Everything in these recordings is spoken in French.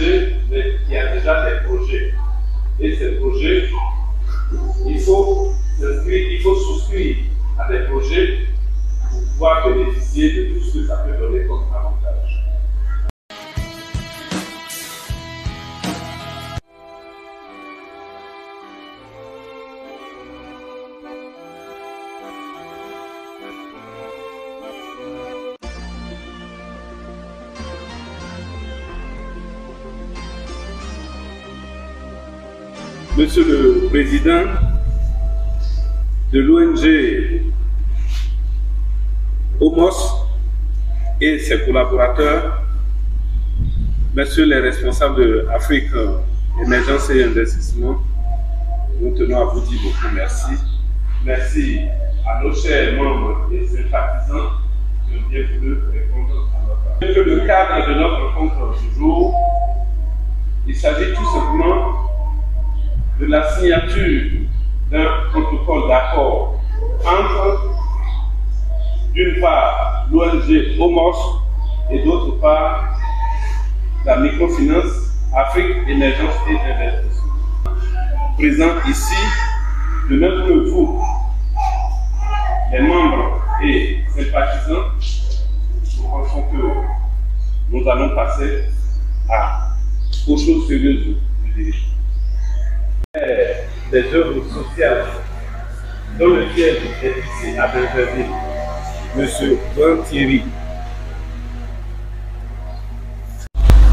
l'ONG qui a déjà des projets. Et ces projets, il faut souscrire à des projets pour pouvoir bénéficier de tout ce que ça peut donner comme avantage. Monsieur le Président de l'ONG OMOS et ses collaborateurs, Messieurs les responsables de Afrique Émergence et Investissement, nous tenons à vous dire beaucoup merci. Merci à nos chers membres et sympathisants qui ont bien voulu répondre à notre appel. Le cadre de notre rencontre du jour, il s'agit tout simplement de la signature d'un protocole d'accord entre, d'une part, l'ONG OMOS et d'autre part, la microfinance Afrique Émergence et Investissement. Présent ici, de même que vous, les membres et sympathisants, nous pensons que nous allons passer aux choses sérieuses du débat. Des œuvres sociales dans le ciel est ici à Benjerville, M. Jean Thierry.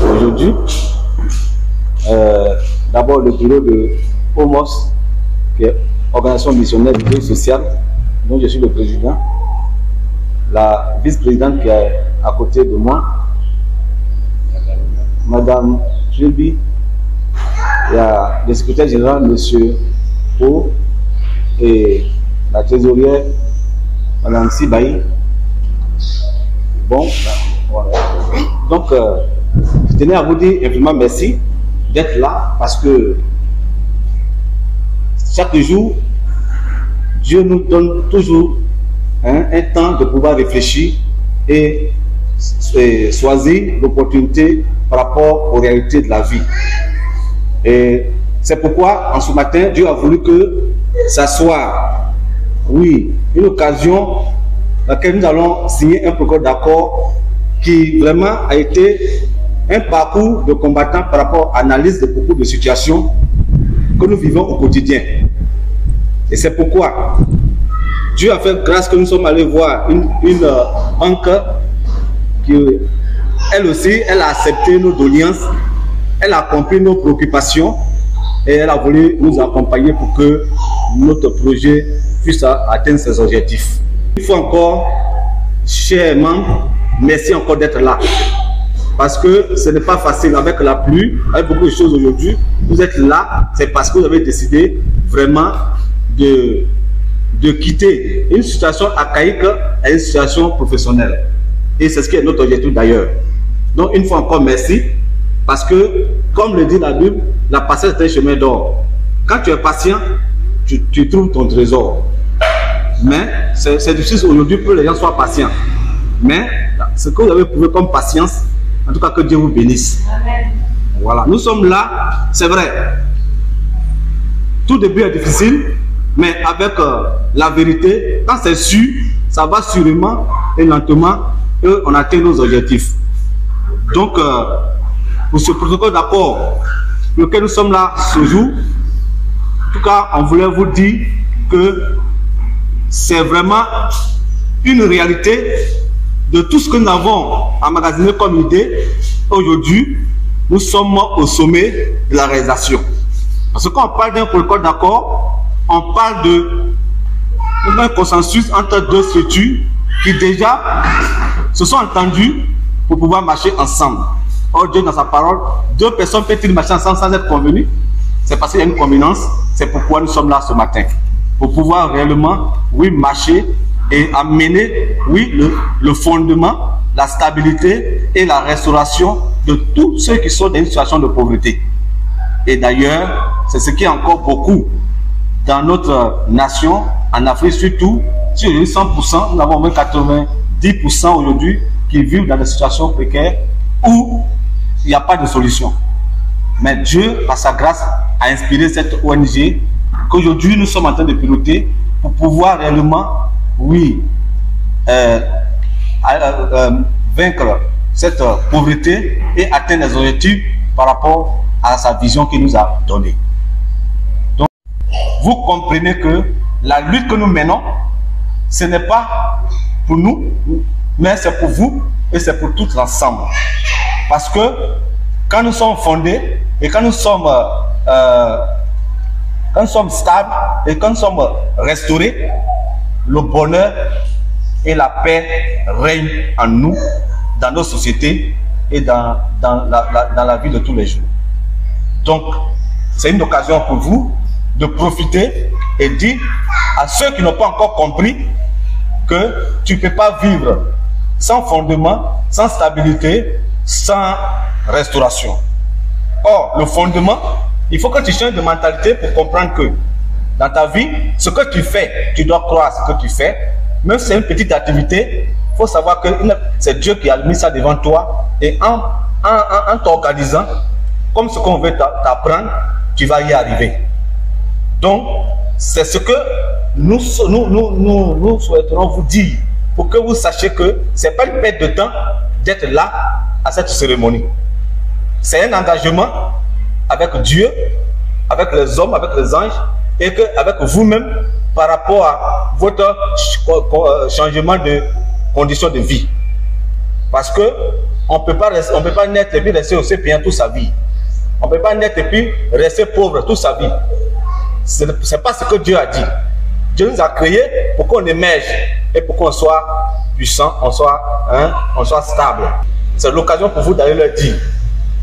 Aujourd'hui, d'abord le bureau de OMOS, qui est Organisation missionnaire du bureau social, dont je suis le président, la vice-présidente qui est à côté de moi, Madame Trébi. Il y a le secrétaire général, M. O, et la trésorière, Mme Sibaï. Bon, voilà. Donc, je tenais à vous dire vraiment merci d'être là parce que chaque jour, Dieu nous donne toujours un temps de pouvoir réfléchir et choisir l'opportunité par rapport aux réalités de la vie. Et c'est pourquoi, en ce matin, Dieu a voulu que ça soit, oui, une occasion dans laquelle nous allons signer un protocole d'accord qui vraiment a été un parcours de combattant par rapport à l'analyse de beaucoup de situations que nous vivons au quotidien. Et c'est pourquoi Dieu a fait grâce que nous sommes allés voir une banque qui, elle aussi, elle a accepté nos doléances. Elle a compris nos préoccupations et elle a voulu nous accompagner pour que notre projet puisse atteindre ses objectifs. Une fois encore, chers membres, merci encore d'être là. Parce que ce n'est pas facile avec la pluie, avec beaucoup de choses aujourd'hui. Vous êtes là, c'est parce que vous avez décidé vraiment de quitter une situation archaïque à une situation professionnelle. Et c'est ce qui est notre objectif d'ailleurs. Donc une fois encore, merci. Parce que, comme le dit la Bible, la patience est un chemin d'or. Quand tu es patient, tu trouves ton trésor. Mais c'est difficile aujourd'hui pour que les gens soient patients. Mais ce que vous avez prouvé comme patience, en tout cas que Dieu vous bénisse. Amen. Voilà, nous sommes là, c'est vrai. Tout début est difficile, mais avec la vérité, quand c'est sûr, ça va sûrement et lentement et on atteint nos objectifs. Donc, pour ce protocole d'accord pour lequel nous sommes là ce jour, en tout cas, on voulait vous dire que c'est vraiment une réalité de tout ce que nous avons emmagasiné comme idée. Aujourd'hui, nous sommes au sommet de la réalisation. Parce que quand on parle d'un protocole d'accord, on parle d'un consensus entre deux structures qui déjà se sont entendues pour pouvoir marcher ensemble. Or, Dieu dans sa parole, deux personnes peuvent-ils marcher ensemble sans être convenues? C'est parce qu'il y a une convenance. C'est pourquoi nous sommes là ce matin. Pour pouvoir réellement, oui, marcher et amener, oui, le fondement, la stabilité et la restauration de tous ceux qui sont dans une situation de pauvreté. Et d'ailleurs, c'est ce qui est encore beaucoup dans notre nation, en Afrique surtout. Si aujourd'hui 100%, nous avons au moins 90% aujourd'hui qui vivent dans des situations précaires où il n'y a pas de solution. Mais Dieu, par sa grâce, a inspiré cette ONG qu'aujourd'hui nous sommes en train de piloter pour pouvoir réellement, oui, vaincre cette pauvreté et atteindre les objectifs par rapport à sa vision qu'il nous a donnée. Donc, vous comprenez que la lutte que nous menons, ce n'est pas pour nous, mais c'est pour vous et c'est pour tous ensemble. Parce que quand nous sommes fondés et quand nous sommes stables et quand nous sommes restaurés, le bonheur et la paix règnent en nous, dans nos sociétés et dans la vie de tous les jours. Donc, c'est une occasion pour vous de profiter et dire à ceux qui n'ont pas encore compris que tu ne peux pas vivre sans fondement, sans stabilité, sans restauration. Or, le fondement, il faut que tu changes de mentalité pour comprendre que dans ta vie, ce que tu fais, tu dois croire ce que tu fais. Même si c'est une petite activité, il faut savoir que c'est Dieu qui a mis ça devant toi. Et en t'organisant, comme ce qu'on veut t'apprendre, tu vas y arriver. Donc, c'est ce que nous souhaiterons vous dire pour que vous sachiez que ce n'est pas une perte de temps d'être là à cette cérémonie. C'est un engagement avec Dieu, avec les hommes, avec les anges et avec vous-même par rapport à votre changement de conditions de vie. Parce que on ne peut pas naître et puis rester aussi payant toute sa vie. On ne peut pas naître et puis rester pauvre toute sa vie. Ce n'est pas ce que Dieu a dit. Dieu nous a créés pour qu'on émerge et pour qu'on soit puissant, on soit stable. C'est l'occasion pour vous d'aller leur dire.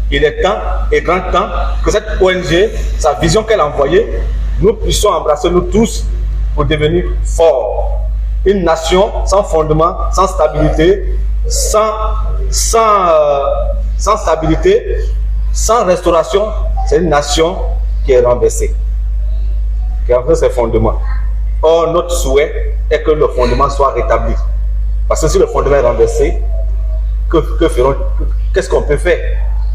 Il est temps et grand temps que cette ONG, sa vision qu'elle a envoyée, nous puissions embrasser nous tous pour devenir forts. Une nation sans fondement, sans stabilité, sans stabilité, sans restauration, c'est une nation qui est renversée, qui a fait ses fondements. Or, notre souhait est que le fondement soit rétabli. Parce que si le fondement est renversé, qu'est-ce qu'on peut faire?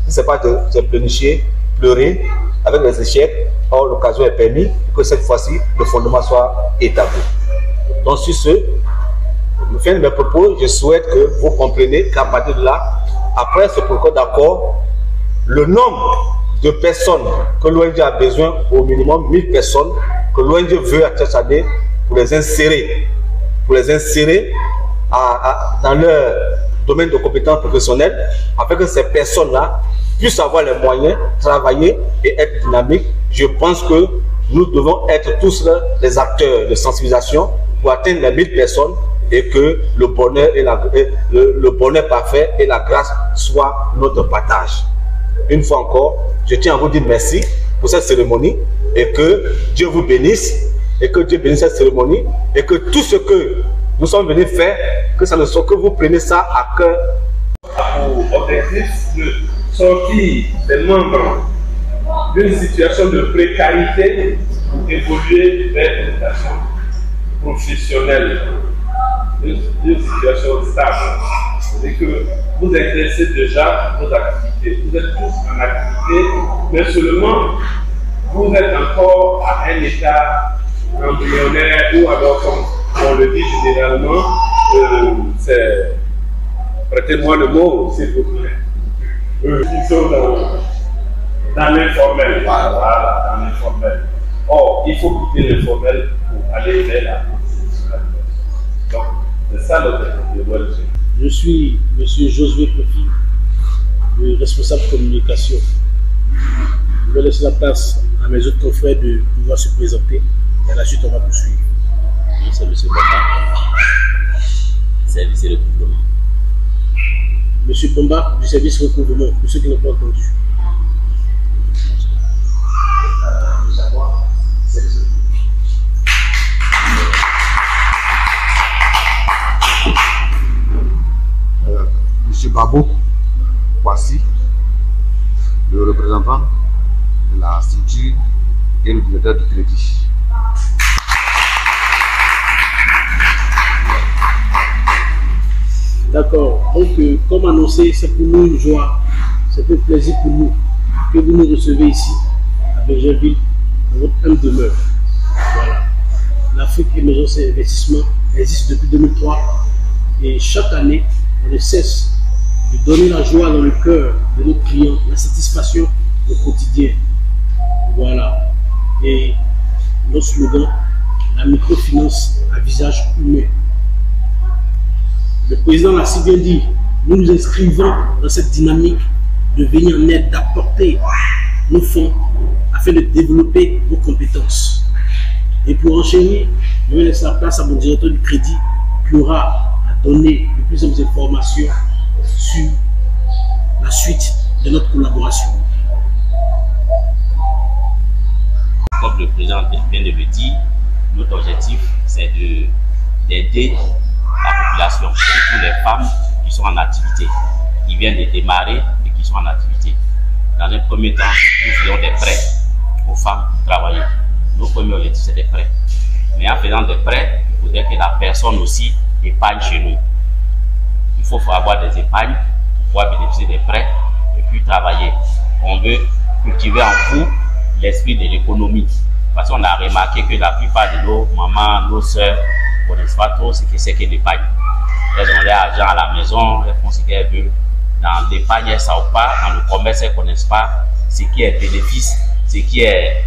Si ce n'est pas de se pleurnicher, pleurer avec les échecs. Or, l'occasion est permise que cette fois-ci, le fondement soit établi. Donc, sur ce, je fin de mes propos, je souhaite que vous compreniez qu'à partir de là, après ce protocole d'accord, le nombre de personnes que l'ONG a besoin, au minimum 1000 personnes, que l'ONG veut à chaque année pour les insérer dans leur domaine de compétences professionnelles, afin que ces personnes-là puissent avoir les moyens, travailler et être dynamiques. Je pense que nous devons être tous les acteurs de sensibilisation pour atteindre les 1000 personnes et que le bonheur, le bonheur parfait et la grâce soient notre partage. Une fois encore, je tiens à vous dire merci pour cette cérémonie et que Dieu vous bénisse et que Dieu bénisse cette cérémonie et que tout ce que nous sommes venus faire, que ça ne soit que vous preniez ça à cœur. Pour objectif de sortir des membres d'une situation de précarité pour évoluer vers une situation professionnelle, une situation stable. C'est que vous exercez déjà vos activités. Vous êtes tous en activité, mais seulement vous êtes encore à un état embryonnaire ou alors comme on le dit généralement, c'est, prêtez-moi le mot s'il vous plaît, ils sont dans l'informel, voilà, dans l'informel. Or, il faut quitter l'informel pour aller vers la professionnalisation. Donc, c'est ça l'objectif de l'ONG. Je suis M. Josué Kofi, le responsable communication. Je vais laisser la place à mes autres confrères de pouvoir se présenter et à la suite on va poursuivre. Oui, c'est M. Bomba, service et recouvrement. M. Bomba du service recouvrement, pour ceux qui n'ont pas entendu. M. Babo, voici le représentant de la structure et le directeur du crédit. D'accord. Donc, comme annoncé, c'est pour nous une joie, c'est un plaisir pour nous que vous nous recevez ici, à Bergerville, dans votre humble demeure. Voilà. L'Afrique Émergence et Investissement existe depuis 2003 et chaque année, on ne cesse de donner la joie dans le cœur de nos clients, la satisfaction au quotidien. Voilà. Et notre slogan, la microfinance à visage humain. Le président l'a si bien dit, nous nous inscrivons dans cette dynamique de venir en aide, d'apporter nos fonds afin de développer vos compétences. Et pour enchaîner, je vais laisser la place à mon directeur du crédit qui aura à donner de plus en plus d'informations sur la suite de notre collaboration. Comme le président vient de le dire, notre objectif c'est d'aider la population, surtout les femmes qui sont en activité, qui viennent de démarrer et qui sont en activité. Dans un premier temps, nous faisons des prêts aux femmes pour travailler. Nos premiers objectifs, c'est des prêts. Mais en faisant des prêts, il faudrait que la personne aussi épargne chez nous. Il faut avoir des épargnes pour pouvoir bénéficier des prêts et puis travailler. On veut cultiver en vous l'esprit de l'économie. Parce qu'on a remarqué que la plupart de nos mamans, nos soeurs, ne connaissent pas trop ce que c'est que l'épargne. Elles ont leur argent à la maison, elles font ce qu'elles veulent. Dans l'épargne, elles ne savent pas. Dans le commerce, elles ne connaissent pas ce qui est bénéfice, ce qui est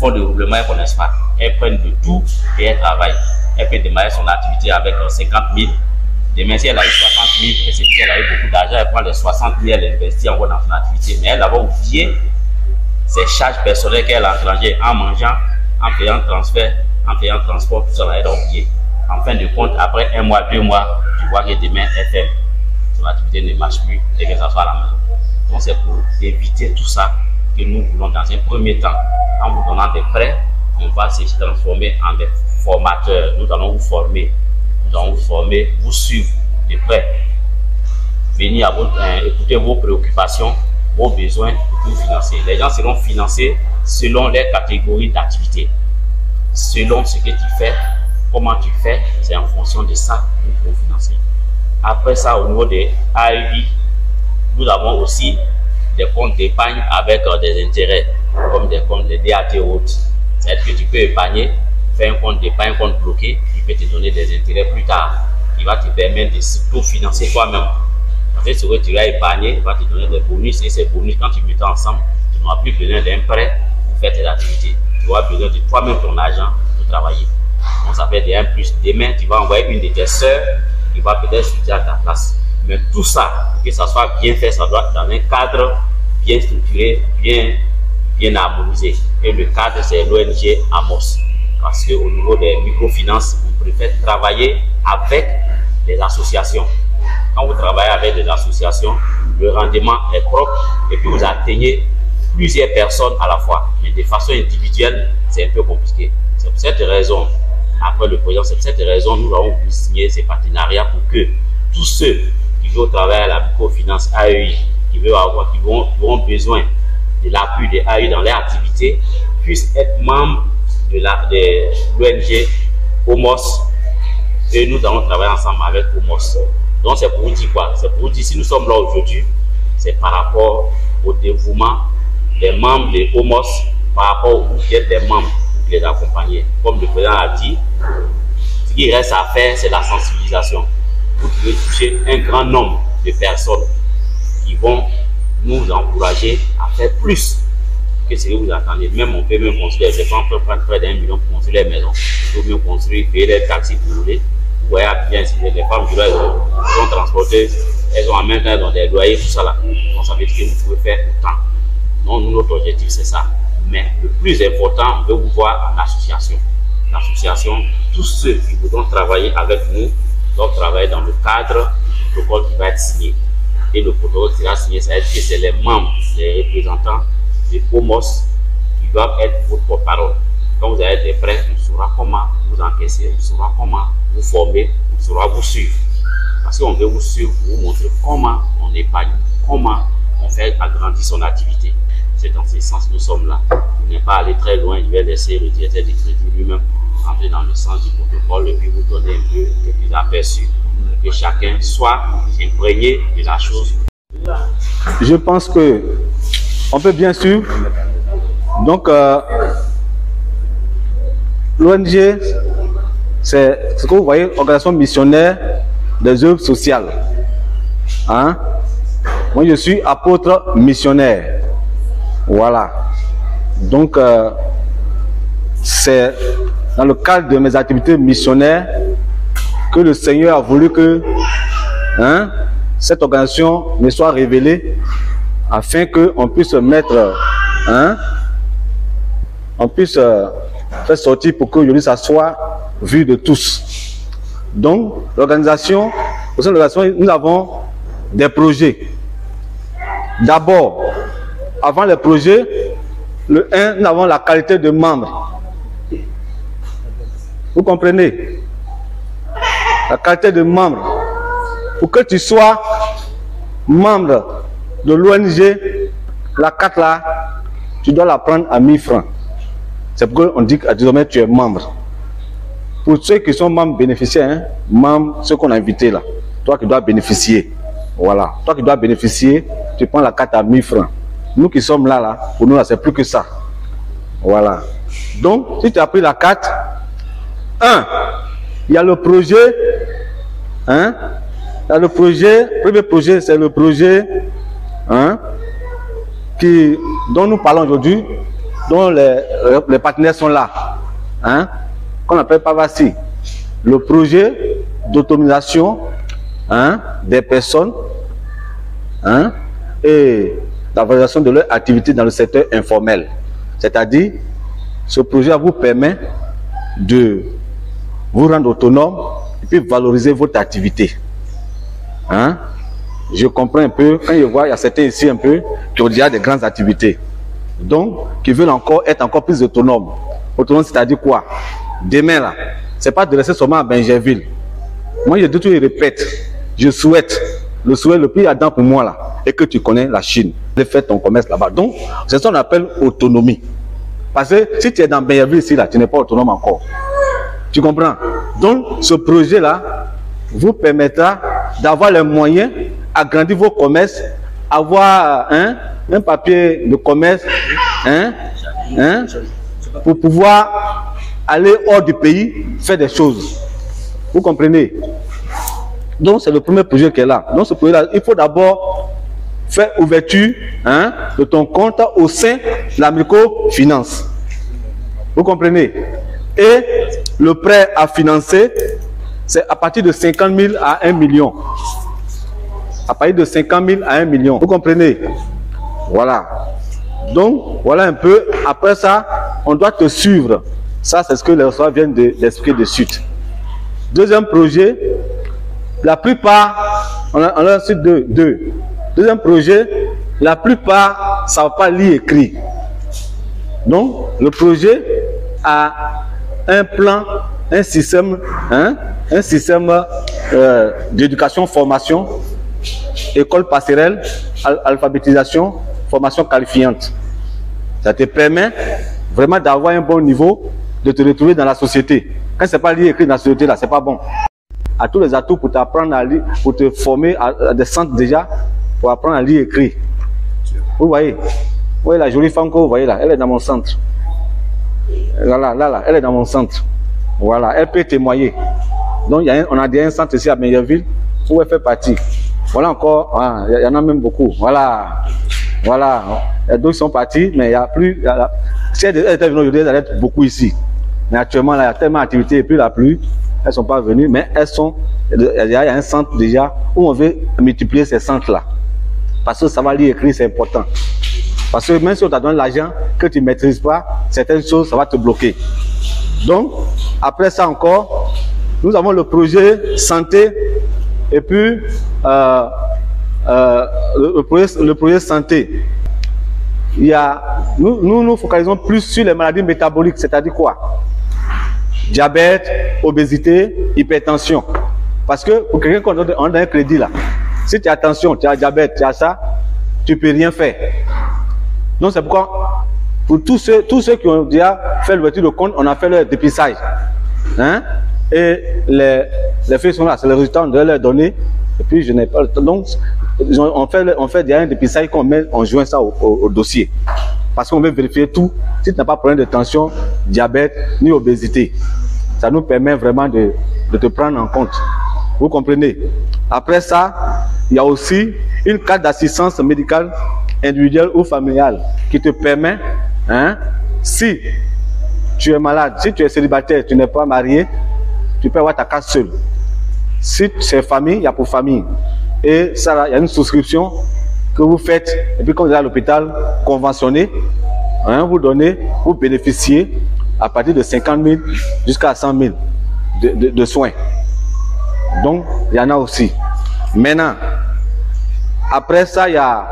fonds de développement, elles ne connaissent pas. Elles prennent de tout et elles travaillent. Elle peut démarrer son activité avec 50 000. Demain, si elle a eu 60 000, et c'est qu'elle a eu beaucoup d'argent, elle prend les 60 000, elle investit encore dans son activité. Mais elle a oublié ses charges personnelles qu'elle a engrangées en mangeant, en payant transfert, en payant transport, tout ça, elle a oublié. En fin de compte, après 1 mois, 2 mois, tu vois que demain, elle ferme. Son activité ne marche plus et que ça soit à la maison. Donc, c'est pour éviter tout ça que nous voulons dans un premier temps. En vous donnant des prêts, on va se transformer en des formateurs. Nous allons vous former. Nous allons vous former, vous suivre de près. Venir à écouter vos préoccupations, vos besoins pour vous financer. Les gens seront financés selon les catégories d'activité. Selon ce que tu fais, comment tu fais, c'est en fonction de ça que nous pouvons financer. Après ça, au niveau des AEI, nous avons aussi des comptes d'épargne avec des intérêts, comme des comptes de DAT ou autres. C'est-à-dire que tu peux épargner, faire un compte d'épargne, un compte bloqué, il peut te donner des intérêts plus tard. Il va te permettre de s'auto-financer toi-même. Parce que ce que tu as épargné, il va te donner des bonus, et ces bonus, quand tu mets ensemble, tu n'auras plus besoin d'un prêt pour faire tes activités. Tu auras besoin de toi-même ton argent pour travailler. Donc ça fait des 1 plus. Demain, tu vas envoyer une de tes sœurs qui va peut-être étudier à ta place. Mais tout ça, pour que ça soit bien fait, ça doit être dans un cadre bien structuré, bien harmonisé. Et le cadre, c'est l'ONG Amos. Parce qu'au niveau des microfinances, on préfère travailler avec les associations. Quand vous travaillez avec des associations, le rendement est propre et puis vous atteignez plusieurs personnes à la fois. Mais de façon individuelle, c'est un peu compliqué. C'est pour cette raison, après le projet, c'est pour cette raison, nous avons voulu signer ces partenariats pour que tous ceux qui veulent travailler à la microfinance AEI, qui auront besoin de l'appui des AEI dans leur activité, puissent être membres de l'ONG Omos, et nous allons travailler ensemble avec Omos. Donc c'est pour vous dire quoi? C'est pour vous dire, si nous sommes là aujourd'hui, c'est par rapport au dévouement des membres de Omos, par rapport aux qui êtes des membres, pour les accompagner. Comme le président a dit, ce qui reste à faire, c'est la sensibilisation. Vous devez toucher un grand nombre de personnes qui vont nous encourager à faire plus que ce que vous attendez. Même on peut même construire, les gens peuvent prendre près d'1 million pour construire les maisons, il faut mieux construire, payer les taxis pour rouler. Vous voyez bien, si les femmes qui sont transportées, elles ont en même temps, elles ont des loyers, tout ça là. Donc ça veut dire que vous pouvez faire autant. Non, notre objectif c'est ça. Mais le plus important, on veut vous voir en association. L'association, tous ceux qui voudront travailler avec nous doivent travailler dans le cadre du protocole qui va être signé. Et le protocole qui sera signé, ça veut dire que c'est les membres, les représentants des POMOS qui doivent être votre porte-parole. Quand vous avez des prêts, on saura comment vous encaisser, on saura comment vous former, on saura vous suivre. Parce qu'on veut vous suivre, vous montrer comment on épargne, comment on fait agrandir son activité. C'est dans ce sens que nous sommes là. Vous n'êtes pas allé très loin, je vais laisser le directeur du crédit lui-même entrer dans le sens du protocole et puis vous donner un peu quelques aperçus pour que chacun soit imprégné de la chose. Je pense que on peut bien sûr. Donc, l'ONG, c'est ce que vous voyez, organisation missionnaire des œuvres sociales. Hein? Moi, je suis apôtre missionnaire. Voilà. Donc, c'est dans le cadre de mes activités missionnaires que le Seigneur a voulu que cette organisation me soit révélée afin qu'on puisse mettre, on puisse faire sortir pour que aujourd'hui ça soit vu de tous. Donc, l'organisation, au sein de l'organisation, nous avons des projets. D'abord, avant les projets, le 1, nous avons la qualité de membre. Vous comprenez? La qualité de membre. Pour que tu sois membre de l'ONG, la carte là, tu dois la prendre à 1000 francs. C'est pourquoi on dit que désormais tu es membre. Pour ceux qui sont membres bénéficiaires, membres, ceux qu'on a invités là, toi qui dois bénéficier. Voilà. Toi qui dois bénéficier, tu prends la carte à 1000 francs. Nous qui sommes là, pour nous là, c'est plus que ça. Voilà. Donc, si tu as pris la carte, il y a le projet, il y a le projet, le premier projet, c'est le projet dont nous parlons aujourd'hui, dont les partenaires sont là, qu'on appelle PAVASI. Le projet d'autonomisation des personnes et la valorisation de leur activité dans le secteur informel. C'est-à-dire, ce projet vous permet de vous rendre autonome et puis valoriser votre activité. Je comprends un peu, quand je vois, il y a certains ici un peu qui ont déjà des grandes activités. Donc, qui veulent encore être encore plus autonomes. Autonome, c'est-à-dire quoi? Demain là, c'est pas de rester seulement à Benjerville. Moi, je dis tout et répète, je souhaite, le souhait le plus ardent pour moi là, et que tu connais la Chine, de faire ton commerce là-bas. Donc, c'est ce qu'on appelle autonomie. Parce que si tu es dans Benjerville ici là, tu n'es pas autonome encore. Tu comprends? Donc, ce projet-là vous permettra d'avoir les moyens d'agrandir vos commerces, avoir un papier de commerce pour pouvoir aller hors du pays, faire des choses. Vous comprenez? Donc, c'est le premier projet qui est là. Donc, ce projet-là, il faut d'abord faire ouverture de ton compte au sein de la microfinance. Vous comprenez? Et le prêt à financer, c'est à partir de 50 000 à 1 million. À partir de 50 000 à 1 million. Vous comprenez? Voilà. Donc, voilà un peu. Après ça, on doit te suivre. Ça, c'est ce que les ressources viennent d'expliquer de suite. Deuxième projet, la plupart, on a ensuite deux. Deuxième projet, la plupart ne savent pas lire et écrire. Donc, le projet a un plan, un système d'éducation, formation, école passerelle, alphabétisation, formation qualifiante. Ça te permet vraiment d'avoir un bon niveau, de te retrouver dans la société. Quand c'est pas lire et écrire dans la société, là, c'est pas bon. À tous les atouts pour t'apprendre à lire, pour te former à des centres déjà, pour apprendre à lire et écrire. Vous voyez? Vous voyez la jolie femme que vous voyez là, elle est dans mon centre. Là, elle est dans mon centre. Voilà, elle peut témoigner. Donc, on a déjà un centre ici à Benjerville où elle fait partie. Voilà encore, il y en a même beaucoup. Voilà. D'autres sont partis, mais il n'y a plus. Si elles étaient venues aujourd'hui, elles allaient être beaucoup ici. Mais actuellement, là, il y a tellement d'activités et puis la pluie, elles ne sont pas venues, mais elles sont. Il y a un centre déjà où on veut multiplier ces centres-là. Parce que ça va lire écrire, c'est important. Parce que même si on te donne l'argent, que tu ne maîtrises pas, certaines choses, ça va te bloquer. Donc, après ça encore, nous avons le projet santé et puis le projet santé. Il y a, nous nous focalisons plus sur les maladies métaboliques, c'est-à-dire quoi? Diabète, obésité, hypertension. Parce que pour quelqu'un qu'on donne un crédit là, si tu as attention, tu as diabète, tu as ça, tu ne peux rien faire. Donc c'est pourquoi, pour tous ceux qui ont déjà fait l'ouverture de compte, on a fait leur dépistage. Et les faits sont là, c'est le résultat, on doit leur donner. Et puis je n'ai pas le temps. Donc on fait des dépistage qu'on met, on joint ça au dossier. Parce qu'on veut vérifier tout. Si tu n'as pas de problème de tension, diabète, ni obésité, ça nous permet vraiment de te prendre en compte. Vous comprenez? Après ça, il y a aussi une carte d'assistance médicale individuelle ou familiale qui te permet, hein, si tu es malade, si tu es célibataire, tu n'es pas marié, tu peux avoir ta carte seule. Si c'est famille, il y a pour famille. Et ça, il y a une souscription que vous faites. Et puis quand vous êtes à l'hôpital conventionné, hein, vous bénéficiez à partir de 50 000 jusqu'à 100 000 de soins. Donc, il y en a aussi. Maintenant, après ça, il y a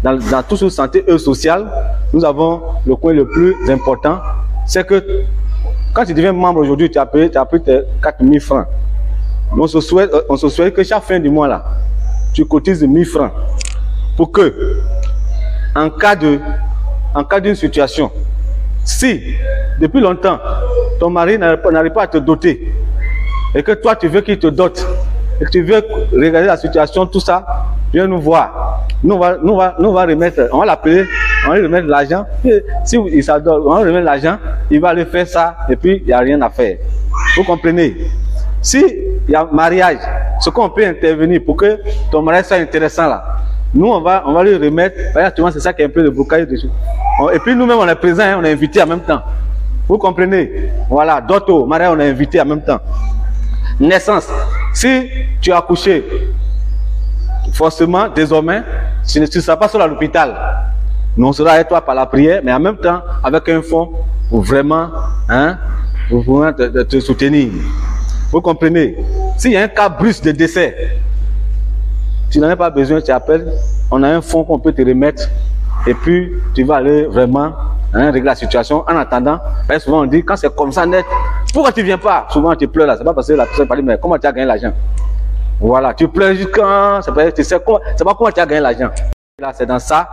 dans tout ce santé et social, nous avons le coin le plus important, c'est que quand tu deviens membre aujourd'hui, tu as payé tes 4 000 francs. On se souhaite que chaque fin du mois là, tu cotises 1 000 francs pour que, en cas d'une situation, si depuis longtemps ton mari n'arrive pas à te doter et que toi tu veux qu'il te dote et que tu veux regarder la situation, tout ça, viens nous voir. Nous on va remettre, on va l'appeler, on va lui remettre l'argent. Si il s'adore, on va lui remettre l'argent, il va aller faire ça et puis il n'y a rien à faire. Vous comprenez? Si il y a mariage, ce qu'on peut intervenir pour que ton mariage soit intéressant là, nous on va lui remettre. Actuellement c'est ça qui est un peu le blocage dessus. Et puis nous-mêmes on est présents, hein, on est invités en même temps. Vous comprenez? Voilà, d'autres mariage on est invités en même temps. Naissance, si tu as accouché, forcément désormais tu ne seras pas seul à l'hôpital. Nous on sera avec toi par la prière, mais en même temps avec un fonds pour vraiment, hein, pour te soutenir. Vous comprenez? S'il y a un cas brusque de décès, tu n'en as pas besoin, tu appelles, on a un fonds qu'on peut te remettre et puis tu vas aller vraiment, hein, régler la situation. En attendant, souvent on dit quand c'est comme ça net, pourquoi tu ne viens pas? Souvent tu pleures là, c'est pas parce que la personne parle, mais comment tu as gagné l'argent? Voilà, tu pleures jusqu'à, tu sais pas comment tu as gagné l'argent. Là, c'est dans ça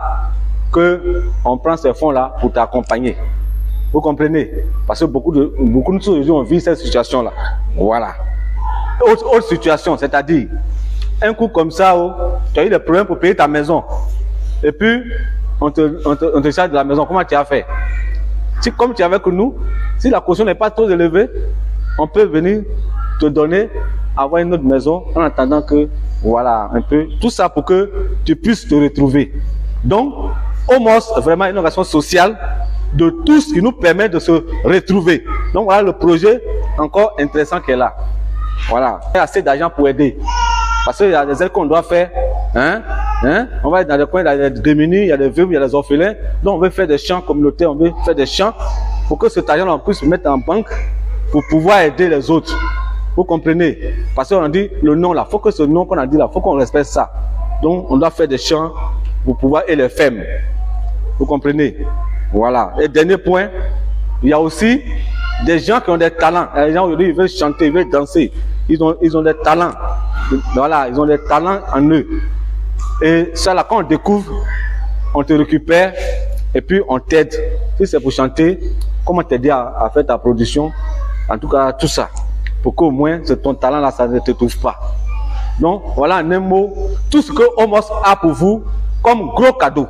que on prend ces fonds là pour t'accompagner. Vous comprenez? Parce que beaucoup de choses ont vu cette situation là. Voilà. Autre situation, c'est-à-dire un coup comme ça, tu as eu des problèmes pour payer ta maison. Et puis on te charge de la maison. Comment tu as fait? Comme tu es avec nous, si la caution n'est pas trop élevée, on peut venir te donner, avoir une autre maison en attendant que, voilà, un peu, tout ça pour que tu puisses te retrouver. Donc, OMOS, vraiment une organisation sociale de tout ce qui nous permet de se retrouver. Donc voilà le projet encore intéressant qui est là. Voilà, il y a assez d'argent pour aider. Parce qu'il y a des aides qu'on doit faire. On va être dans les coins, il y a des démunis, il y a des veuves, il y a des orphelins. Donc on veut faire des champs communautaires, on veut faire des champs pour que cet argent on puisse le mettre en banque pour pouvoir aider les autres. Vous comprenez? Parce qu'on a dit le nom là, il faut que ce nom qu'on a dit là, il faut qu'on respecte ça. Donc on doit faire des champs pour pouvoir aider les femmes. Vous comprenez? Voilà. Et dernier point, il y a aussi des gens qui ont des talents. Les gens aujourd'hui ils veulent chanter, ils veulent danser. Ils ont des talents. Voilà, ils ont des talents en eux. Et ça là, quand on découvre, on te récupère et puis on t'aide. Si c'est pour chanter, comment t'aider à faire ta production? En tout cas, tout ça. Pour qu'au moins ton talent là, ça ne te trouve pas. Donc voilà en un mot, tout ce que OMOS a pour vous comme gros cadeau.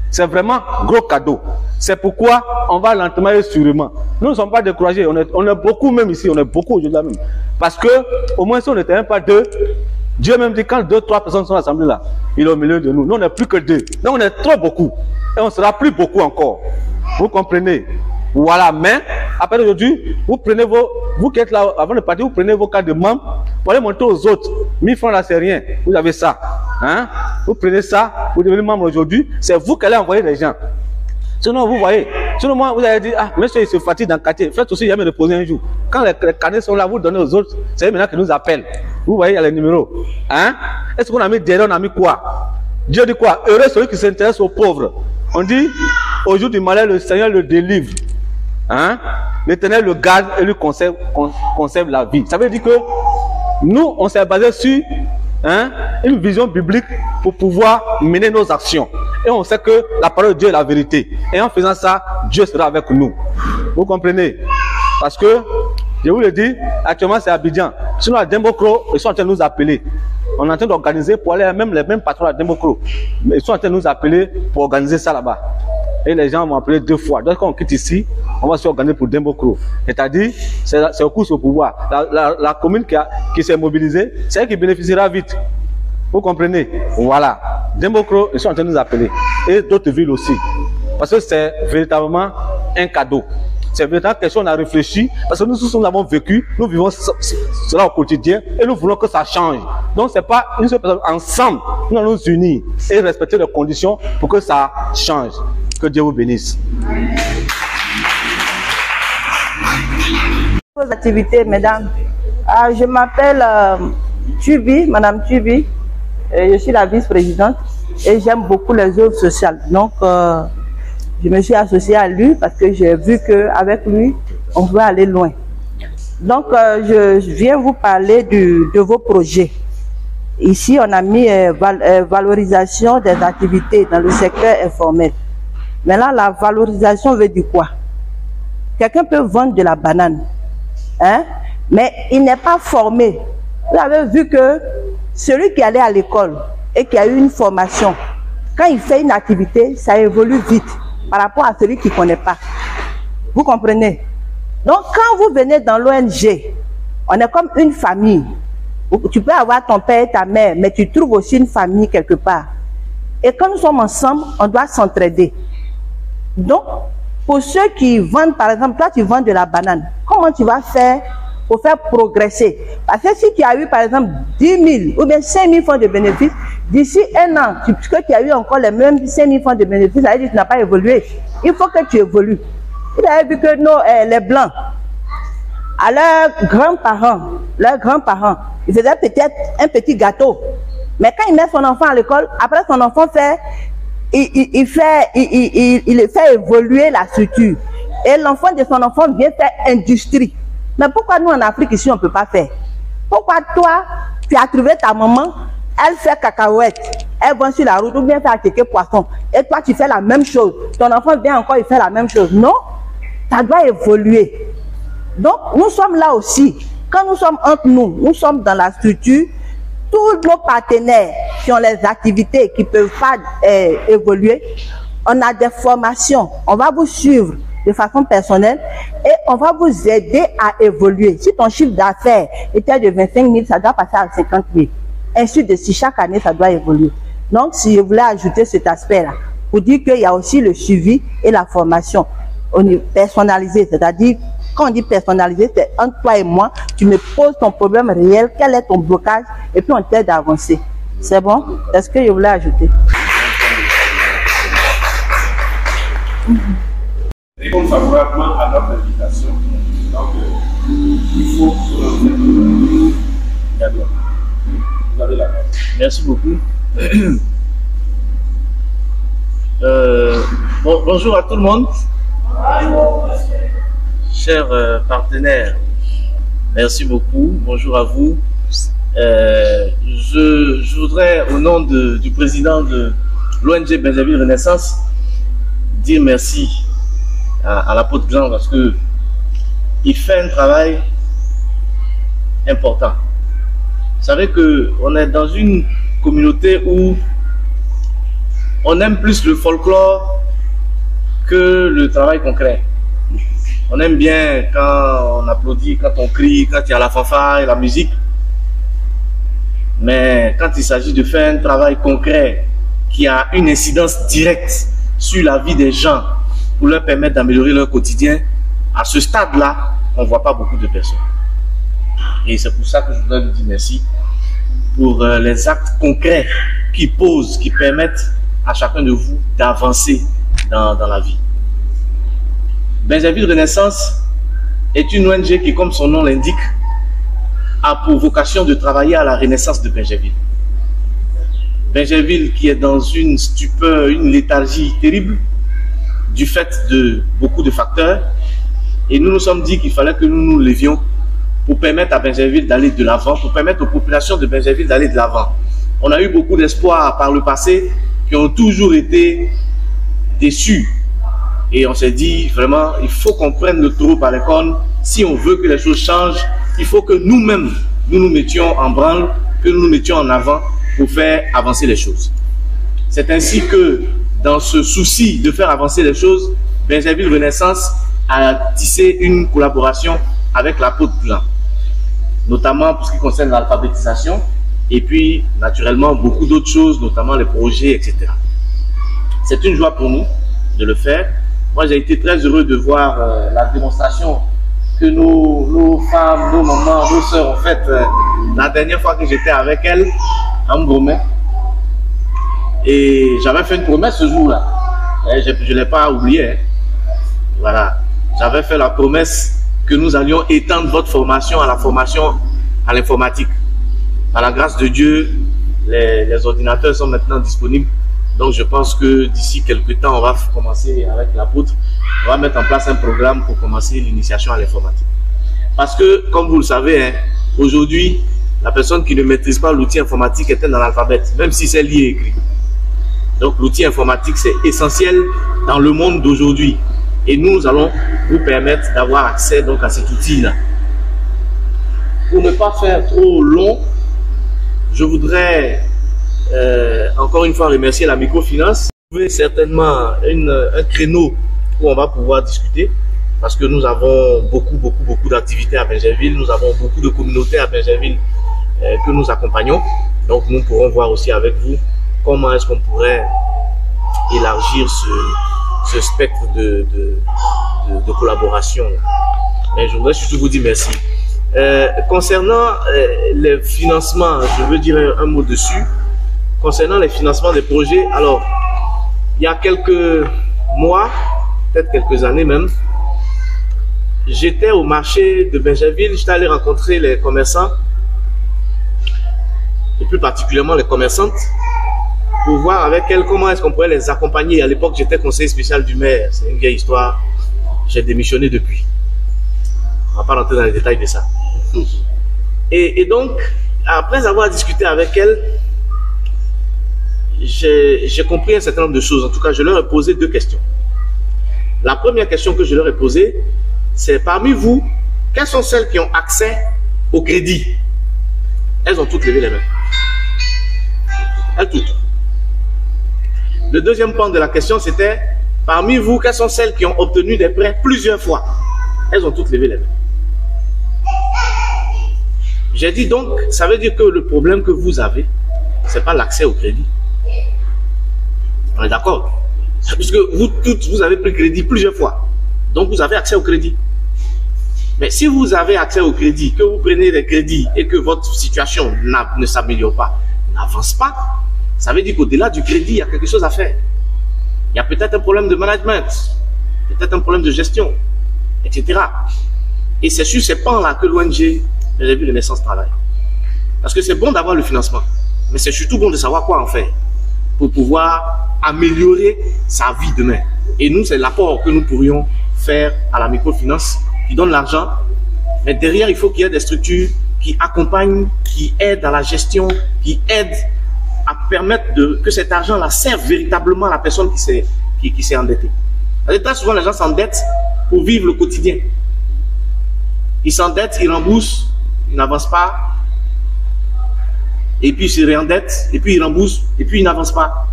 C'est vraiment gros cadeau. C'est pourquoi on va lentement et sûrement. Nous ne sommes pas découragés. On est beaucoup même ici. On est beaucoup aujourd'hui même. Parce que au moins si on n'était même pas deux, Dieu même dit quand 2-3 personnes sont assemblées là, il est au milieu de nous. Nous on n'est plus que 2. Donc on est trop beaucoup. Et on sera plus beaucoup encore. Vous comprenez? Voilà. Mais après aujourd'hui, vous qui êtes là avant de partir, vous prenez vos cartes de membres pour aller montrer aux autres. 1000 francs là c'est rien. Vous avez ça. Hein? Vous prenez ça, vous devenez membre aujourd'hui, c'est vous qui allez envoyer les gens. Sinon, vous voyez, sinon moi, vous allez dire, ah, monsieur, il se fatigue dans le quartier, faites aussi jamais reposer un jour. Quand les carnets sont là, vous donnez aux autres, c'est eux maintenant qui nous appellent. Vous voyez, il y a les numéros. Hein? Est-ce qu'on a mis derrière, on a mis quoi? Dieu dit quoi? Heureux celui qui s'intéresse aux pauvres. On dit, au jour du malheur, le Seigneur le délivre. Hein? L'Éternel le garde et lui conserve la vie. Ça veut dire que nous, on s'est basé sur une vision biblique pour pouvoir mener nos actions. Et on sait que la parole de Dieu est la vérité. Et en faisant ça, Dieu sera avec nous. Vous comprenez? Parce que, je vous le dis, actuellement c'est Abidjan. Sinon à Dembokro, ils sont en train de nous appeler. on est en train d'organiser pour aller, même les mêmes patrons à Dembocro. Ils sont en train de nous appeler pour organiser ça là-bas. Et les gens m'ont appelé 2 fois. Donc quand on quitte ici, on va se organiser pour Dembocro. C'est-à-dire, c'est au cours au pouvoir. La commune qui s'est mobilisée, c'est elle qui bénéficiera vite. Vous comprenez? Voilà. Dembocro, ils sont en train de nous appeler. Et d'autres villes aussi. Parce que c'est véritablement un cadeau. C'est véritablement quelque chose qu'on a réfléchi. Parce que nous tous, nous avons vécu, nous vivons cela au quotidien et nous voulons que ça change. Donc, ce n'est pas une seule personne. Ensemble, nous allons nous unir et respecter les conditions pour que ça change. Que Dieu vous bénisse. Vos activités, mesdames. Je m'appelle Tubi, Madame Tubi. Je suis la vice-présidente et j'aime beaucoup les œuvres sociales. Donc, je me suis associée à lui parce que j'ai vu qu'avec lui, on peut aller loin. Donc, je viens vous parler de vos projets. Ici, on a mis valorisation des activités dans le secteur informel. Maintenant, la valorisation veut dire quoi? Quelqu'un peut vendre de la banane, hein? Mais il n'est pas formé. Vous avez vu que celui qui allait à l'école et qui a eu une formation, quand il fait une activité, ça évolue vite par rapport à celui qui ne connaît pas. Vous comprenez? Donc, quand vous venez dans l'ONG, on est comme une famille. Tu peux avoir ton père et ta mère, mais tu trouves aussi une famille quelque part. Et quand nous sommes ensemble, on doit s'entraider. Donc, pour ceux qui vendent, par exemple, toi tu vends de la banane, comment tu vas faire pour faire progresser? Parce que si tu as eu, par exemple, 10 000 ou bien 5 000 francs de bénéfices, d'ici un an, puisque tu as eu encore les mêmes 5 000 francs de bénéfices, ça veut dire que tu n'as pas évolué. Il faut que tu évolues. Vous avez vu que les Blancs, à leurs grands-parents, ils faisaient peut-être un petit gâteau. Mais quand ils mettent son enfant à l'école, après son enfant il fait évoluer la structure. Et l'enfant de son enfant vient faire industrie. Mais pourquoi nous en Afrique ici on ne peut pas faire? Pourquoi toi, tu as trouvé ta maman, elle fait cacahuète, elle vend sur la route ou bien faire quelques poissons. Et toi tu fais la même chose. Ton enfant vient encore, il fait la même chose. Non, ça doit évoluer. Donc nous sommes là aussi. Quand nous sommes entre nous, nous sommes dans la structure. Tous nos partenaires qui ont les activités qui ne peuvent pas évoluer, on a des formations. On va vous suivre de façon personnelle et on va vous aider à évoluer. Si ton chiffre d'affaires était de 25 000, ça doit passer à 50 000. Ainsi de suite, chaque année, ça doit évoluer. Donc, si je voulais ajouter cet aspect-là, pour dire qu'il y a aussi le suivi et la formation personnalisée, c'est-à-dire quand on dit personnalisé, c'est entre toi et moi, tu me poses ton problème réel, quel est ton blocage, et puis on t'aide à avancer. C'est bon? Est-ce que je voulais ajouter? Répondre favorablement à notre invitation. Donc, il faut d'accord. Vous avez la parole. Merci beaucoup. Bonjour à tout le monde. Chers partenaires, merci beaucoup. Bonjour à vous. Je voudrais, au nom du président de l'ONG Benjaville Renaissance, dire merci à l'apôtre Jean parce que il fait un travail important. Vous savez qu'on est dans une communauté où on aime plus le folklore que le travail concret. On aime bien quand on applaudit, quand on crie, quand il y a la fanfare et la musique. Mais quand il s'agit de faire un travail concret qui a une incidence directe sur la vie des gens pour leur permettre d'améliorer leur quotidien, à ce stade-là, on ne voit pas beaucoup de personnes. Et c'est pour ça que je voudrais vous dire merci pour les actes concrets qui posent, qui permettent à chacun de vous d'avancer dans la vie. Benjaville Renaissance est une ONG qui, comme son nom l'indique, a pour vocation de travailler à la renaissance de Benjaville. Benjaville qui est dans une stupeur, une léthargie terrible du fait de beaucoup de facteurs. Et nous nous sommes dit qu'il fallait que nous nous levions pour permettre à Benjaville d'aller de l'avant, pour permettre aux populations de Benjaville d'aller de l'avant. On a eu beaucoup d'espoir par le passé qui ont toujours été déçus. Et on s'est dit vraiment, il faut qu'on prenne le taureau par les cornes. Si on veut que les choses changent, il faut que nous-mêmes, nous nous mettions en branle que nous nous mettions en avant pour faire avancer les choses. C'est ainsi que, dans ce souci de faire avancer les choses, Benjerville Renaissance a tissé une collaboration avec l'apôtre Jean, notamment pour ce qui concerne l'alphabétisation, et puis naturellement beaucoup d'autres choses, notamment les projets, etc. C'est une joie pour nous de le faire. Moi, j'ai été très heureux de voir la démonstration que nos femmes, nos mamans, nos soeurs ont faite la dernière fois que j'étais avec elles à Mbomé. Et j'avais fait une promesse ce jour-là. Je ne l'ai pas oublié. Hein. Voilà. J'avais fait la promesse que nous allions étendre votre formation à la formation à l'informatique. Par la grâce de Dieu, les ordinateurs sont maintenant disponibles. Donc je pense que d'ici quelques temps, on va commencer avec l'apôtre. On va mettre en place un programme pour commencer l'initiation à l'informatique. Parce que, comme vous le savez, hein, aujourd'hui, la personne qui ne maîtrise pas l'outil informatique est un analphabète, même si c'est lié et écrit. Donc l'outil informatique, c'est essentiel dans le monde d'aujourd'hui. Et nous allons vous permettre d'avoir accès donc, à cet outil-là. Pour ne pas faire trop long, je voudrais encore une fois remercier la microfinance. Vous trouvez certainement un créneau où on va pouvoir discuter parce que nous avons beaucoup d'activités à Benjerville. Nous avons beaucoup de communautés à Benjerville que nous accompagnons. Donc nous pourrons voir aussi avec vous comment est-ce qu'on pourrait élargir ce spectre de collaboration. Mais je voudrais surtout vous dire merci. Concernant les financements, je veux dire un mot dessus. Concernant les financements des projets, alors, il y a quelques mois, peut-être quelques années même, j'étais au marché de Benjerville, j'étais allé rencontrer les commerçants, et plus particulièrement les commerçantes, pour voir avec elles comment est-ce qu'on pourrait les accompagner. À l'époque, j'étais conseiller spécial du maire, c'est une vieille histoire, j'ai démissionné depuis. On ne va pas rentrer dans les détails de ça. Et donc, après avoir discuté avec elles, j'ai compris un certain nombre de choses. En tout cas, je leur ai posé deux questions. La première question que je leur ai posée, c'est parmi vous, quelles sont celles qui ont accès au crédit? Elles ont toutes levé les mains. Elles toutes. Le deuxième point de la question, c'était parmi vous, quelles sont celles qui ont obtenu des prêts plusieurs fois? Elles ont toutes levé les mains. J'ai dit donc, ça veut dire que le problème que vous avez, ce n'est pas l'accès au crédit. On est d'accord? Puisque vous toutes, vous avez pris crédit plusieurs fois. Donc vous avez accès au crédit. Mais si vous avez accès au crédit, que vous prenez des crédits et que votre situation ne s'améliore pas, n'avance pas, ça veut dire qu'au-delà du crédit, il y a quelque chose à faire. Il y a peut-être un problème de management, peut-être un problème de gestion, etc. Et c'est sur ces pans-là que l'ONG Benjerville Renaissance travaille. Parce que c'est bon d'avoir le financement, mais c'est surtout bon de savoir quoi en faire pour pouvoir améliorer sa vie demain. Et nous, c'est l'apport que nous pourrions faire à la microfinance qui donne l'argent. Mais derrière, il faut qu'il y ait des structures qui accompagnent, qui aident à la gestion, qui aident à permettre que cet argent-là serve véritablement à la personne qui s'est endettée. Très souvent, les gens s'endettent pour vivre le quotidien. Ils s'endettent, ils remboursent, ils n'avancent pas. Et puis ils se réendettent, et puis ils remboursent, et puis ils n'avancent pas.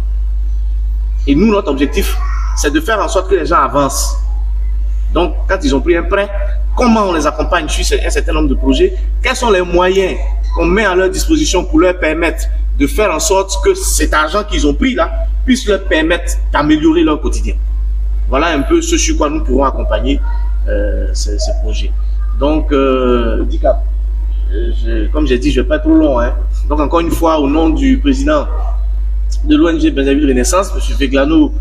Et nous, notre objectif, c'est de faire en sorte que les gens avancent. Donc, quand ils ont pris un prêt, comment on les accompagne sur un certain nombre de projets? Quels sont les moyens qu'on met à leur disposition pour leur permettre de faire en sorte que cet argent qu'ils ont pris là puisse leur permettre d'améliorer leur quotidien? Voilà un peu ce sur quoi nous pourrons accompagner ces projets. Donc, comme j'ai dit, je ne vais pas être trop long. Hein. Donc, encore une fois, au nom du président de l'ONG Benjerville Renaissance, M. Veglano,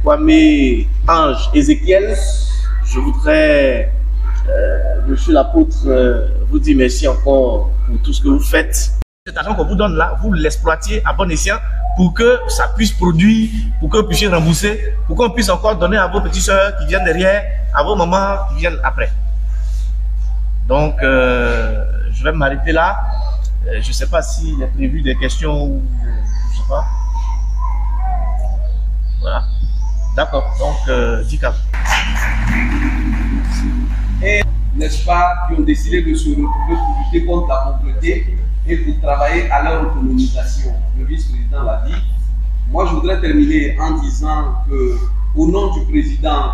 Kwame Ange Ézéchiel, je voudrais, monsieur l'apôtre, vous dire merci encore pour tout ce que vous faites. Cet argent qu'on vous donne là, vous l'exploitiez à bon escient pour que ça puisse produire, pour que vous puissiez rembourser, pour qu'on puisse encore donner à vos petites soeurs qui viennent derrière, à vos mamans qui viennent après. Donc, je vais m'arrêter là. Je ne sais pas s'il est prévu des questions ou je ne sais pas. Voilà. D'accord. Donc, Dika. Et, n'est-ce pas, qui ont décidé de se retrouver pour lutter contre la pauvreté et pour travailler à leur autonomisation. Le vice-président l'a dit. Moi, je voudrais terminer en disant que, au nom du président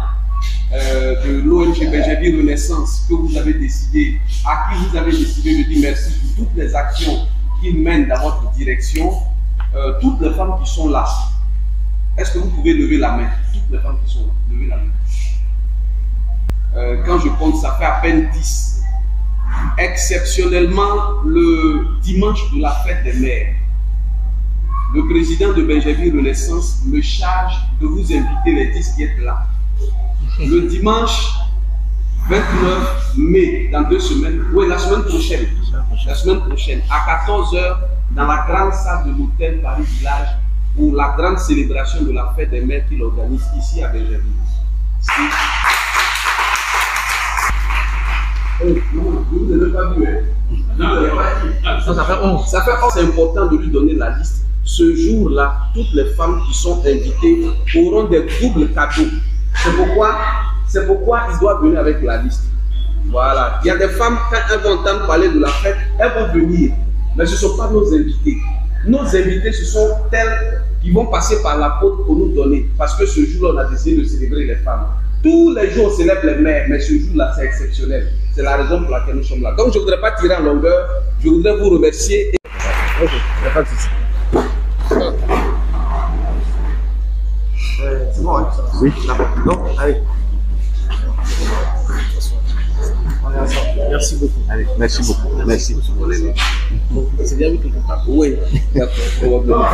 de l'ONG Benjerville Renaissance, que vous avez décidé, à qui vous avez décidé de dire merci pour toutes les actions qu'il mène dans votre direction, toutes les femmes qui sont là, est-ce que vous pouvez lever la main? Toutes les femmes qui sont là, levez la main. Quand je compte, ça fait à peine 10. Exceptionnellement, le dimanche de la fête des mères, le président de Benjerville Renaissance me charge de vous inviter les 10 qui êtes là. Le dimanche 29 mai, dans 2 semaines, oui, la semaine prochaine, à 14 h, dans la grande salle de l'hôtel Paris Village, pour la grande célébration de la fête des mères qu'il organise ici à Benjerville. Non, vous ne l'avez pas vu, hein? Ça fait 11. Ça fait 11. C'est important de lui donner la liste. Ce jour-là, toutes les femmes qui sont invitées auront des doubles cadeaux. C'est pourquoi ils doivent venir avec la liste. Voilà. Il y a des femmes, quand elles vont entendre parler de la fête, elles vont venir. Mais ce ne sont pas nos invités. Nos invités, ce sont tels qui vont passer par la porte pour nous donner. Parce que ce jour-là, on a décidé de célébrer les femmes. Tous les jours, on célèbre les mères, mais ce jour-là, c'est exceptionnel. C'est la raison pour laquelle nous sommes là. Donc, je ne voudrais pas tirer en longueur. Je voudrais vous remercier. Ok, il n'y a pas de souci. C'est bon, hein? Oui. Donc, allez. Merci beaucoup. Allez, merci beaucoup. Merci. C'est bien vu quelque part. Oui, d'accord. Probablement.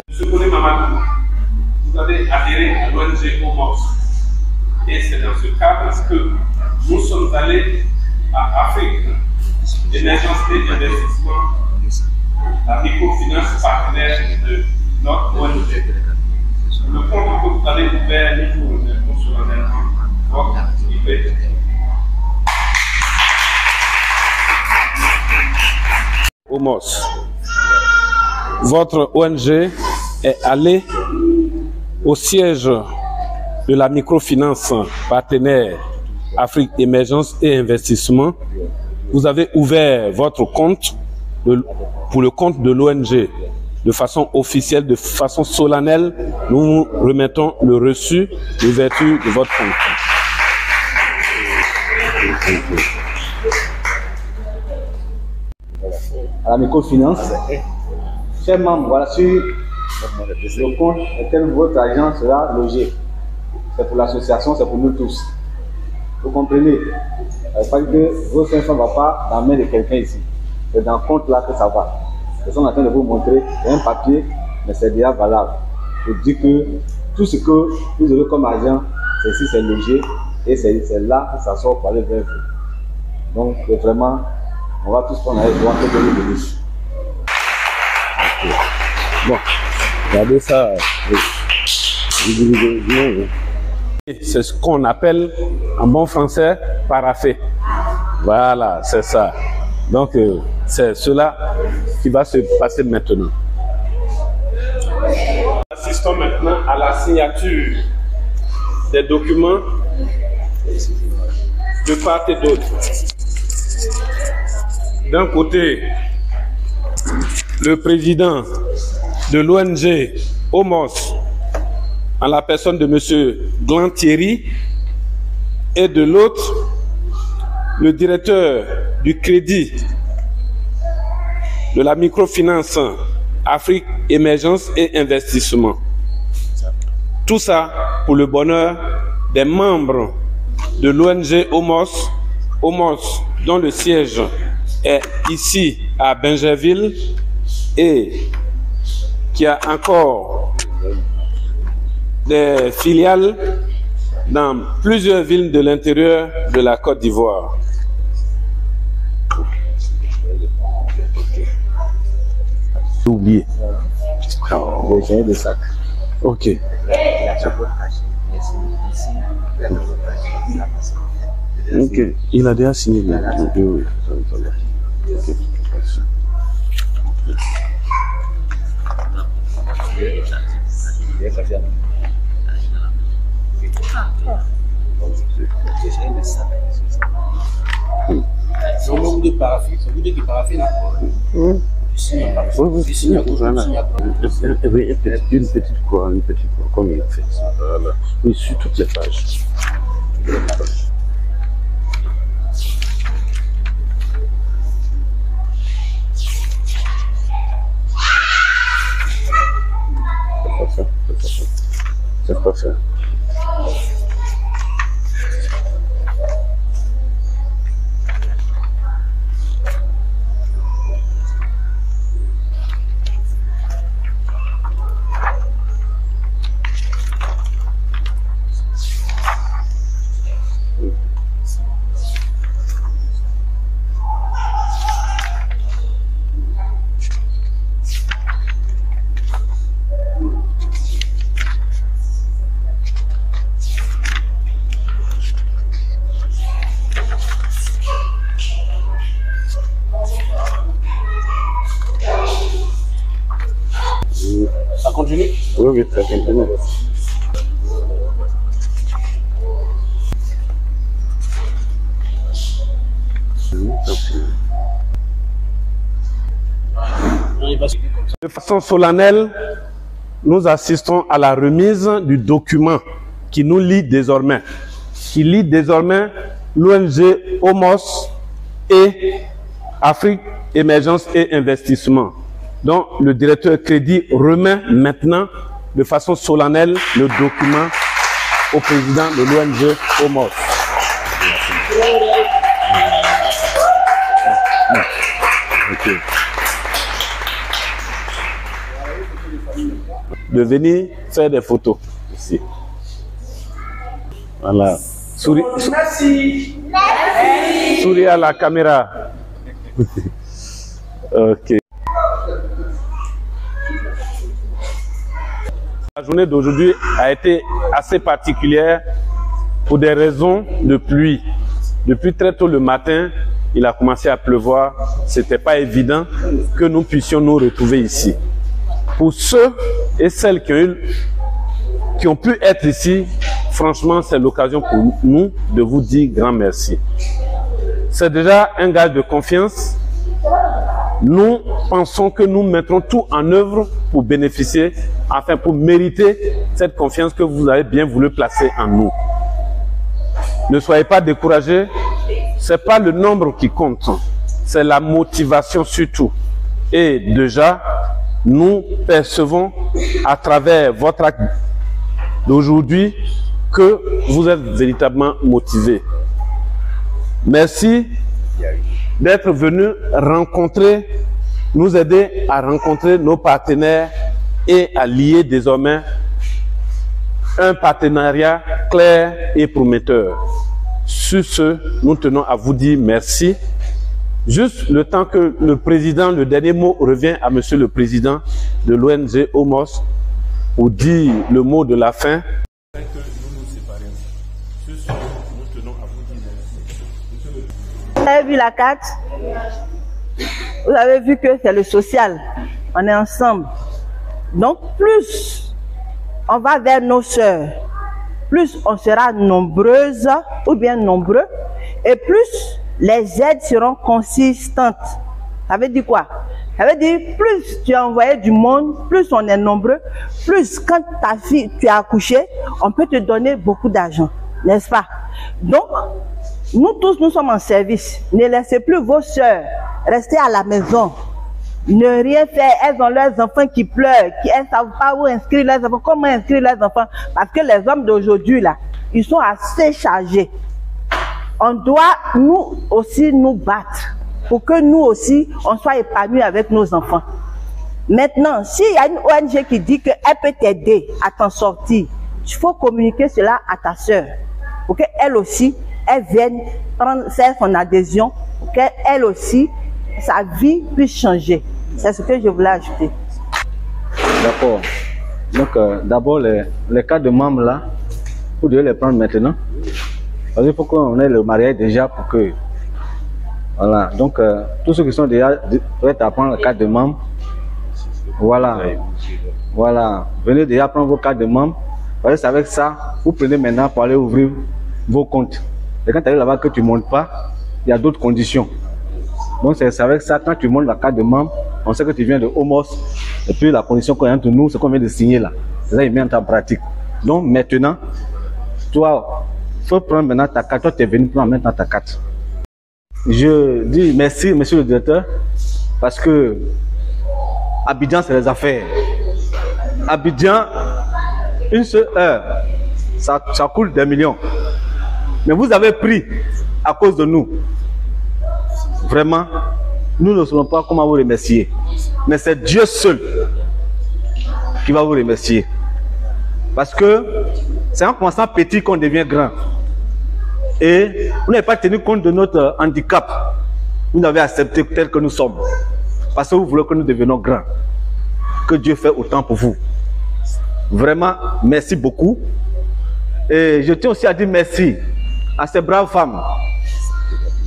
Monsieur Kone Mamadou, vous avez adhéré à l'ONG Omos. Et c'est dans ce cadre que nous sommes allés à Afrique, émergence et investissement, la microfinance partenaire de notre ONG. Le compte que vous avez ouvert, nous vous remercions solennellement votre activité. Omos, votre ONG est allée au siège de la microfinance partenaire Afrique Émergence et Investissement. Vous avez ouvert votre compte pour le compte de l'ONG de façon officielle, de façon solennelle. Nous vous remettons le reçu d'ouverture de votre compte. À la microfinance, chers membres, voilà sur le compte auquel votre argent sera logé. C'est pour l'association, c'est pour nous tous. Vous comprenez? Pas que vos 500 ne vont pas dans la main de quelqu'un ici. C'est dans le compte là que ça va. Ils sont en train de vous montrer un papier, mais c'est déjà valable. Je dis que tout ce que vous aurez comme argent, c'est ici, c'est logé, et c'est là que ça sort pour aller vers vous. Donc vraiment, on va tous prendre avec droit que donner de dessus. Bon, regardez ça. C'est ce qu'on appelle en bon français paraffé. Voilà, c'est ça. Donc, c'est cela qui va se passer maintenant. Assistons maintenant à la signature des documents de part et d'autre. D'un côté, le président de l'ONG Omos, en la personne de M. Glantieri, et de l'autre, le directeur du crédit de la microfinance Afrique Émergence et Investissement. Tout ça pour le bonheur des membres de l'ONG Omos, dont le siège est ici à Benjerville et qui a encore des filiales dans plusieurs villes de l'intérieur de la Côte d'Ivoire. Oublié. J'ai changé de sac. Ok. Ok. Il a déjà signé. Oui. Okay. député qui paraffine. Oui, une petite croix, comme il a fait. Voilà. Oui, sur toutes les pages. C'est pas ça. Ça continue? Oui, ça continue. De façon solennelle, nous assistons à la remise du document qui nous lie désormais, l'ONG OMOS et Afrique Émergence et Investissement. Donc, le directeur Crédit remet maintenant de façon solennelle le document au président de l'ONG OMOS. Okay. De venir faire des photos ici. Voilà. Souris, merci. Souris à la caméra. Ok. La journée d'aujourd'hui a été assez particulière pour des raisons de pluie. Depuis très tôt le matin, il a commencé à pleuvoir. C'était pas évident que nous puissions nous retrouver ici. Pour ceux et celles qui ont pu être ici, franchement, c'est l'occasion pour nous de vous dire grand merci. C'est déjà un gage de confiance. Nous pensons que nous mettrons tout en œuvre pour bénéficier, enfin pour mériter cette confiance que vous avez bien voulu placer en nous. Ne soyez pas découragés, ce n'est pas le nombre qui compte, c'est la motivation surtout. Et déjà, nous percevons à travers votre acte d'aujourd'hui que vous êtes véritablement motivés. Merci d'être venus nous aider à rencontrer nos partenaires et à lier désormais un partenariat clair et prometteur. Sur ce, nous tenons à vous dire merci. Juste le temps que le président, le dernier mot revient à monsieur le président de l'ONG OMOS pour dire le mot de la fin. Vous avez vu la carte? Vous avez vu que c'est le social. On est ensemble. Donc plus on va vers nos sœurs, plus on sera nombreuses ou bien nombreux, et plus les aides seront consistantes. Ça veut dire quoi? Ça veut dire plus tu as envoyé du monde, plus on est nombreux, plus quand ta fille, tu as accouché, on peut te donner beaucoup d'argent, n'est-ce pas? Donc, nous tous, nous sommes en service. Ne laissez plus vos sœurs rester à la maison. Ne rien faire. Elles ont leurs enfants qui pleurent, qui ne savent pas où inscrire leurs enfants, comment inscrire leurs enfants. Parce que les hommes d'aujourd'hui, là, ils sont assez chargés. On doit, nous aussi, nous battre pour que nous aussi, on soit épanouis avec nos enfants. Maintenant, s'il y a une ONG qui dit qu'elle peut t'aider à t'en sortir, il faut communiquer cela à ta sœur. Pour qu'elle aussi, elle vienne faire son adhésion, pour qu'elle aussi, sa vie puisse changer. C'est ce que je voulais ajouter. D'accord. Donc, d'abord, les cas de membres là, vous devez les prendre maintenant. Parce qu'il faut qu'on ait le mariage déjà pour que. Voilà. Donc, tous ceux qui sont déjà prêts à prendre le cas de membres, voilà. Voilà. Venez déjà prendre vos cartes de membres. Parce que c'est avec ça, vous prenez maintenant pour aller ouvrir vos comptes. Et quand tu arrives là-bas que tu ne montes pas, il y a d'autres conditions. Donc c'est avec ça, quand tu montres la carte de membre, on sait que tu viens de Homos. Et puis la condition qu'on a entre nous, c'est qu'on vient de signer là. C'est ça, il met en pratique. Donc maintenant, toi, il faut prendre maintenant ta carte. Toi, tu es venu prendre maintenant ta carte. Je dis merci, monsieur le directeur, parce que Abidjan, c'est les affaires. Abidjan, une seule heure, ça coûte des millions. Mais vous avez pris à cause de nous. Vraiment, nous ne savons pas comment vous remercier. Mais c'est Dieu seul qui va vous remercier. Parce que c'est en commençant petit qu'on devient grand. Et vous n'avez pas tenu compte de notre handicap. Vous n'avez accepté tel que nous sommes. Parce que vous voulez que nous devenions grands. Que Dieu fait autant pour vous. Vraiment, merci beaucoup. Et je tiens aussi à dire merci à ces braves femmes.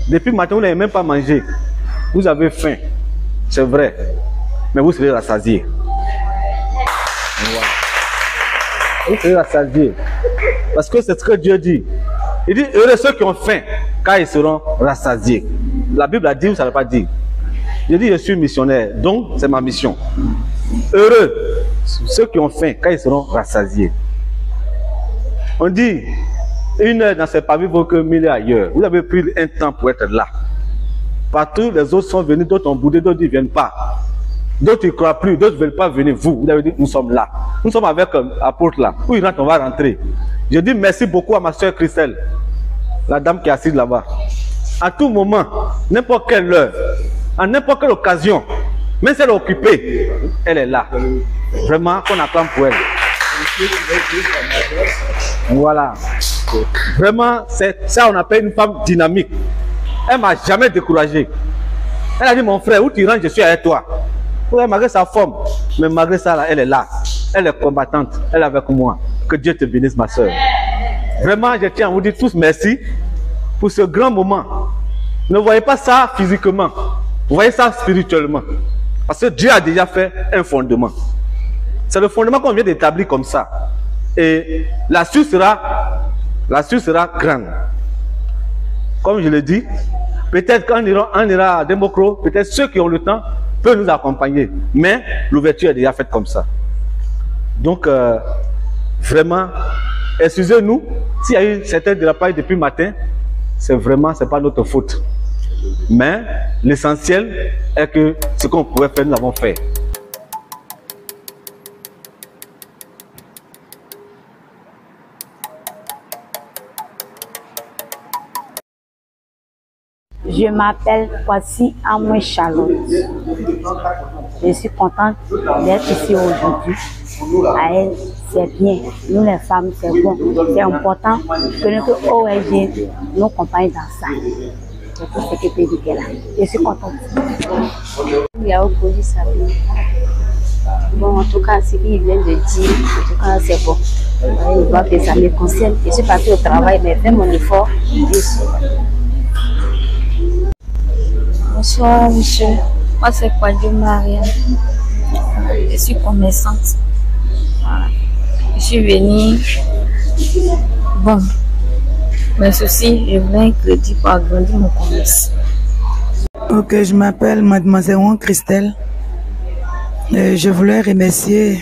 Depuis le matin, vous n'avez même pas mangé. Vous avez faim, c'est vrai. Mais vous serez rassasiés. Voilà. Vous serez rassasiés. Parce que c'est ce que Dieu dit. Il dit, heureux ceux qui ont faim, car ils seront rassasiés. La Bible a dit, vous ne savez pas dire. Je dis, je suis missionnaire, donc c'est ma mission. Heureux ceux qui ont faim, car ils seront rassasiés. On dit, une heure dans ces pavis vaut que 1000 ailleurs. Vous avez pris un temps pour être là. Partout, les autres sont venus, d'autres ont boudé, d'autres ne viennent pas. D'autres ne croient plus, d'autres ne veulent pas venir. Vous avez dit, nous sommes là. Nous sommes avec l'apôtre là. Où il rentre, on va rentrer. Je dis merci beaucoup à ma soeur Christelle, la dame qui est assise là-bas. À tout moment, n'importe quelle heure, à n'importe quelle occasion, même si elle est occupée, elle est là. Vraiment, qu'on acclame pour elle. Voilà. Vraiment, c'est ça on appelle une femme dynamique. Elle m'a jamais découragé. Elle a dit, mon frère, où tu rentres, je suis avec toi. Malgré sa forme, mais malgré ça, là, elle est là. Elle est combattante. Elle est avec moi. Que Dieu te bénisse, ma soeur. Vraiment, je tiens à vous dire tous merci pour ce grand moment. Ne voyez pas ça physiquement. Vous voyez ça spirituellement. Parce que Dieu a déjà fait un fondement. C'est le fondement qu'on vient d'établir comme ça. Et la suite sera grande. Comme je l'ai dit, peut-être quand on ira à Democro, peut-être ceux qui ont le temps peuvent nous accompagner. Mais l'ouverture est déjà faite comme ça. Donc, vraiment, excusez-nous s'il y a eu certains dérapages depuis le matin. C'est pas notre faute. Mais l'essentiel est que ce qu'on pouvait faire, nous l'avons fait. Je m'appelle Kwasi Amoué Charlotte. Je suis contente d'être ici aujourd'hui. À elle, c'est bien. Nous les femmes, c'est bon. C'est important que notre ONG nous accompagne dans ça. C'est tout ce que je peux dire là. Je suis contente. Il y a opposé ça. Bon, en tout cas, ce qu'il vient de dire, en tout cas, c'est bon. Il voit que ça me concerne. Je suis partie au travail, mais fais mon effort. Bonsoir, monsieur. Moi, c'est Kwadjo Maria. Je suis commerçante. Voilà. Je suis venue. Bon. Mais ceci, je veux un crédit pour agrandir mon commerce. Ok, je m'appelle Mademoiselle Christelle. Je voulais remercier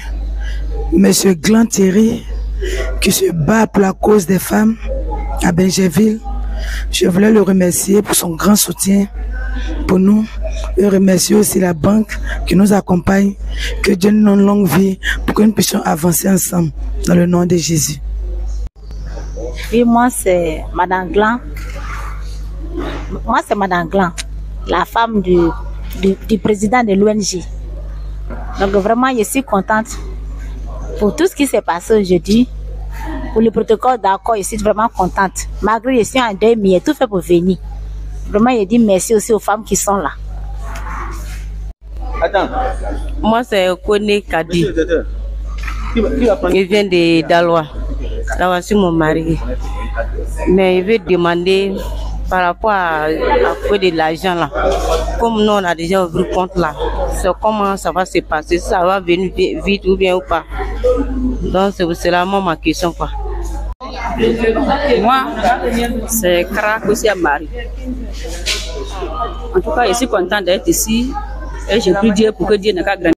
monsieur Glan Thierry qui se bat pour la cause des femmes à Benjerville. Je voulais le remercier pour son grand soutien pour nous. Et remercier aussi la banque qui nous accompagne. Que Dieu nous donne une longue vie pour que nous puissions avancer ensemble dans le nom de Jésus. Oui, moi c'est Madame Glan. Moi c'est Madame Glan, la femme du président de l'ONG. Donc vraiment je suis contente pour tout ce qui s'est passé aujourd'hui. Pour le protocole d'accord, je suis vraiment contente. Malgré je suis en deuil, mais j'ai tout fait pour venir. Vraiment, je dis merci aussi aux femmes qui sont là. Attends. Moi, c'est Kone Kadi. Il vient de Daloa. Là, je suis mon mari. Mais il veut demander par rapport à quoi de l'argent là. Comme nous, on a déjà ouvert le compte là. C'est comment ça va se passer. Ça va venir vite ou bien ou pas. Donc, c'est vraiment ma question, quoi. Moi, c'est Kara Kosia Marie. En tout cas, je suis content d'être ici et je prie Dieu pour que Dieu ne pas grandir.